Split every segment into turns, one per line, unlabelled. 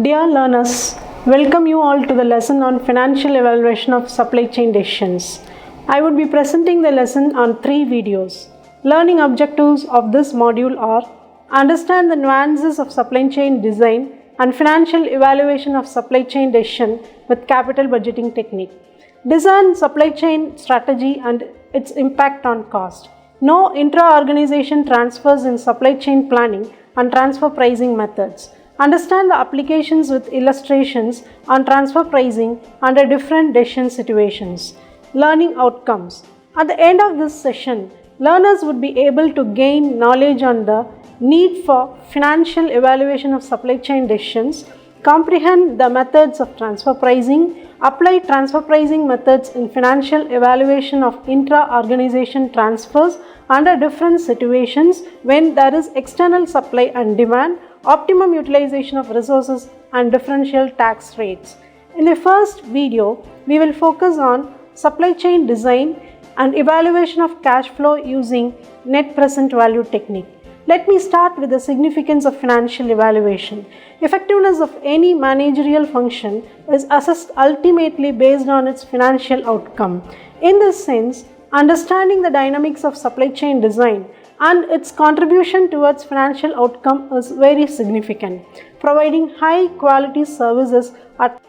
Dear learners, welcome you all to the lesson on financial evaluation of supply chain decisions. I would be presenting the lesson on 3 videos. Learning objectives of this module are: understand the nuances of supply chain design and financial evaluation of supply chain decision with capital budgeting technique. Discern supply chain strategy and its impact on cost. Know intra-organization transfers in supply chain planning and transfer pricing methods. Understand the applications with illustrations on transfer pricing under different decision situations. Learning outcomes. At the end of this session, learners would be able to gain knowledge on the need for financial evaluation of supply chain decisions, comprehend the methods of transfer pricing, apply transfer pricing methods in financial evaluation of intra-organization transfers under different situations when there is external supply and demand, optimum utilization of resources and differential tax rates. In the first video, we will focus on supply chain design and evaluation of cash flow using net present value technique. Let me start with the significance of financial evaluation. Effectiveness of any managerial function is assessed ultimately based on its financial outcome. In this sense, understanding the dynamics of supply chain design and its contribution towards financial outcome is very significant. Providing high quality services at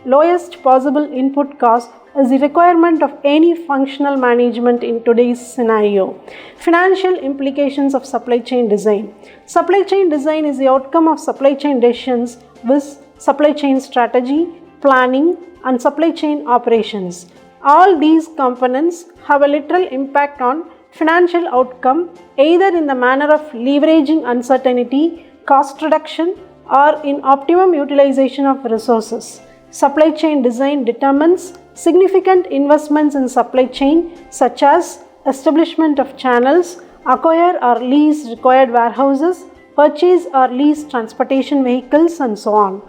lowest possible input cost is the requirement of any functional management in today's scenario. Financial implications of supply chain design. Supply chain design is the outcome of supply chain decisions with supply chain strategy, planning, and supply chain operations. All these components have a literal impact on financial outcome either in the manner of leveraging uncertainty, cost reduction, or in optimum utilization of resources. Supply chain design determines significant investments in supply chain such as establishment of channels, acquire or lease required warehouses, purchase or lease transportation vehicles, and so on.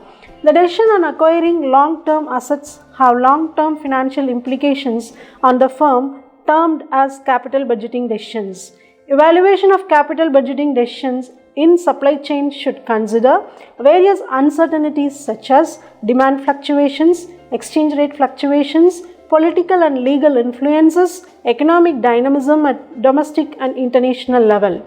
The decision on acquiring long-term assets have long-term financial implications on the firm termed as capital budgeting decisions. Evaluation of capital budgeting decisions in supply chain should consider various uncertainties such as demand fluctuations, exchange rate fluctuations, political and legal influences, economic dynamism at domestic and international level.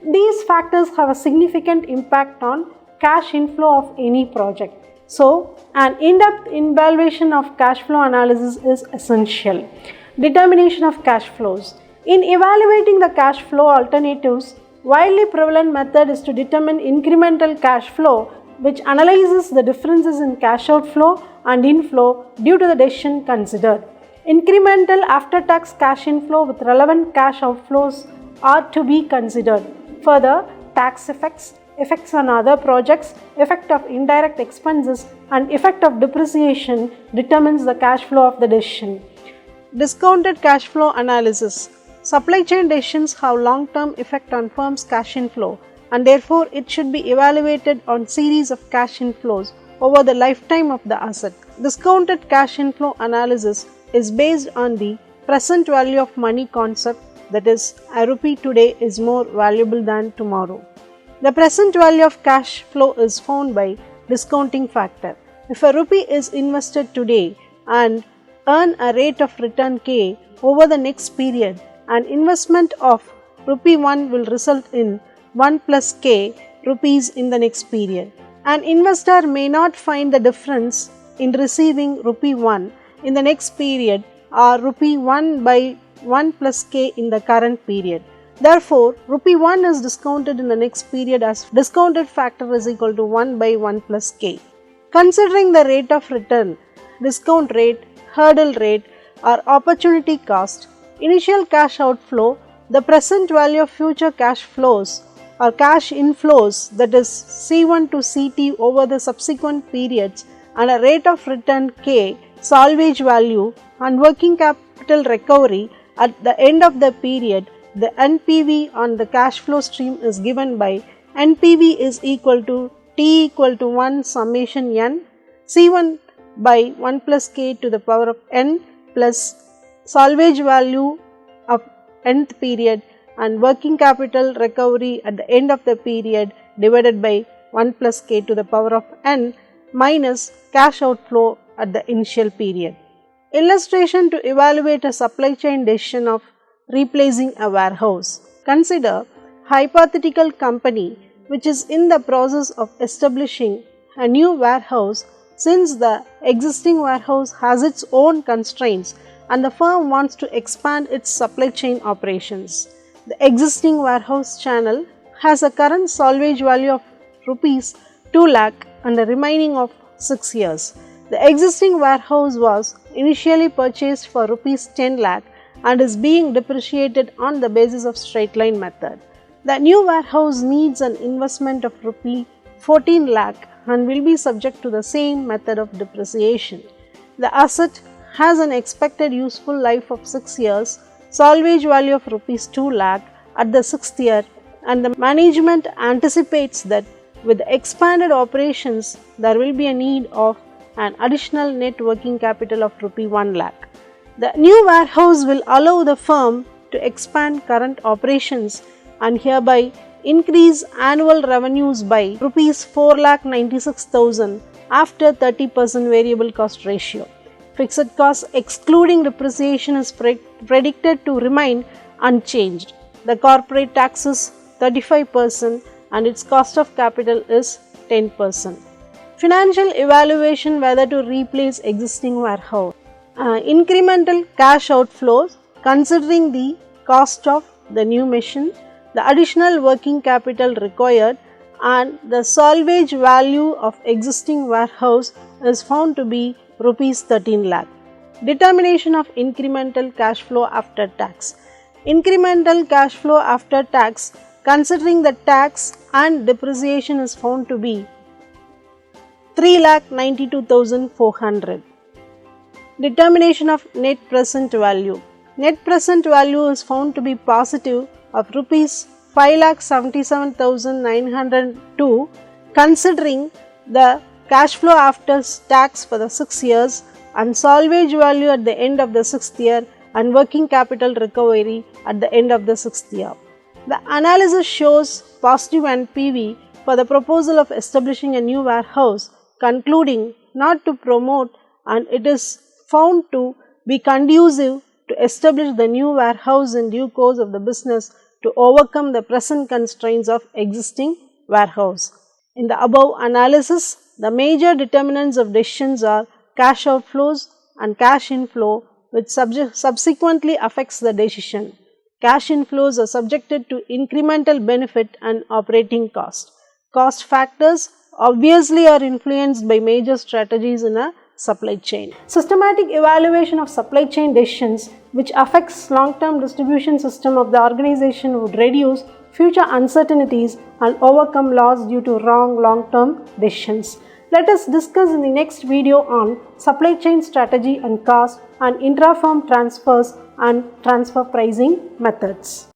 These factors have a significant impact on cash inflow of any project. So, an in-depth evaluation of cash flow analysis is essential. Determination of cash flows. In evaluating the cash flow alternatives, widely prevalent method is to determine incremental cash flow, which analyzes the differences in cash outflow and inflow due to the decision considered. Incremental after-tax cash inflow with relevant cash outflows are to be considered. Further, tax effects, effects on other projects, effect of indirect expenses, and effect of depreciation determines the cash flow of the decision. Discounted cash flow analysis. Supply chain decisions have long-term effect on firm's cash inflow, and therefore it should be evaluated on series of cash inflows over the lifetime of the asset. Discounted cash inflow analysis is based on the present value of money concept, that is, a rupee today is more valuable than tomorrow. The present value of cash flow is found by discounting factor. If a rupee is invested today and earn a rate of return K over the next period, an investment of rupee 1 will result in 1 plus K rupees in the next period. An investor may not find the difference in receiving rupee 1 in the next period or rupee 1 by 1 plus K in the current period. Therefore, rupee 1 is discounted in the next period as discounted factor is equal to 1 by 1 plus K. Considering the rate of return, discount rate, hurdle rate, or opportunity cost, initial cash outflow, the present value of future cash flows or cash inflows, that is C1 to CT over the subsequent periods, and a rate of return K, salvage value, and working capital recovery at the end of the period, the NPV on the cash flow stream is given by NPV is equal to T equal to 1 summation n C1 by 1 plus K to the power of n plus salvage value of nth period and working capital recovery at the end of the period divided by 1 plus K to the power of n minus cash outflow at the initial period. Illustration to evaluate a supply chain decision of replacing a warehouse. Consider hypothetical company which is in the process of establishing a new warehouse since the existing warehouse has its own constraints and the firm wants to expand its supply chain operations. The existing warehouse channel has a current salvage value of rupees 2 lakh and a remaining of 6 years. The existing warehouse was initially purchased for rupees 10 lakh and is being depreciated on the basis of straight line method. The new warehouse needs an investment of rupee 14 lakh and will be subject to the same method of depreciation. The asset has an expected useful life of 6 years, salvage value of rupees 2 lakh at the 6th year, and the management anticipates that with the expanded operations there will be a need of an additional net working capital of rupee 1 lakh. The new warehouse will allow the firm to expand current operations and hereby increase annual revenues by rupees 4,96,000 after 30% variable cost ratio. Fixed costs excluding depreciation is predicted to remain unchanged. The corporate tax is 35% and its cost of capital is 10%. Financial evaluation whether to replace existing warehouse. Incremental cash outflows considering the cost of the new machine, the additional working capital required and the salvage value of existing warehouse is found to be rupees 13 lakh. Determination of incremental cash flow after tax. Incremental cash flow after tax considering the tax and depreciation is found to be 3,92,400. Determination of net present value. Net present value is found to be positive of rupees 5,77,902 considering the cash flow after tax for the 6 years and salvage value at the end of the 6th year and working capital recovery at the end of the 6th year. The analysis shows positive NPV for the proposal of establishing a new warehouse, concluding not to promote, and it is found to be conducive to establish the new warehouse in due course of the business to overcome the present constraints of existing warehouse. In the above analysis, the major determinants of decisions are cash outflows and cash inflow, which subsequently affects the decision. Cash inflows are subjected to incremental benefit and operating cost. Cost factors obviously are influenced by major strategies in a supply chain. Systematic evaluation of supply chain decisions which affects long-term distribution system of the organization would reduce future uncertainties and overcome loss due to wrong long-term decisions. Let us discuss in the next video on supply chain strategy and cost and intra-firm transfers and transfer pricing methods.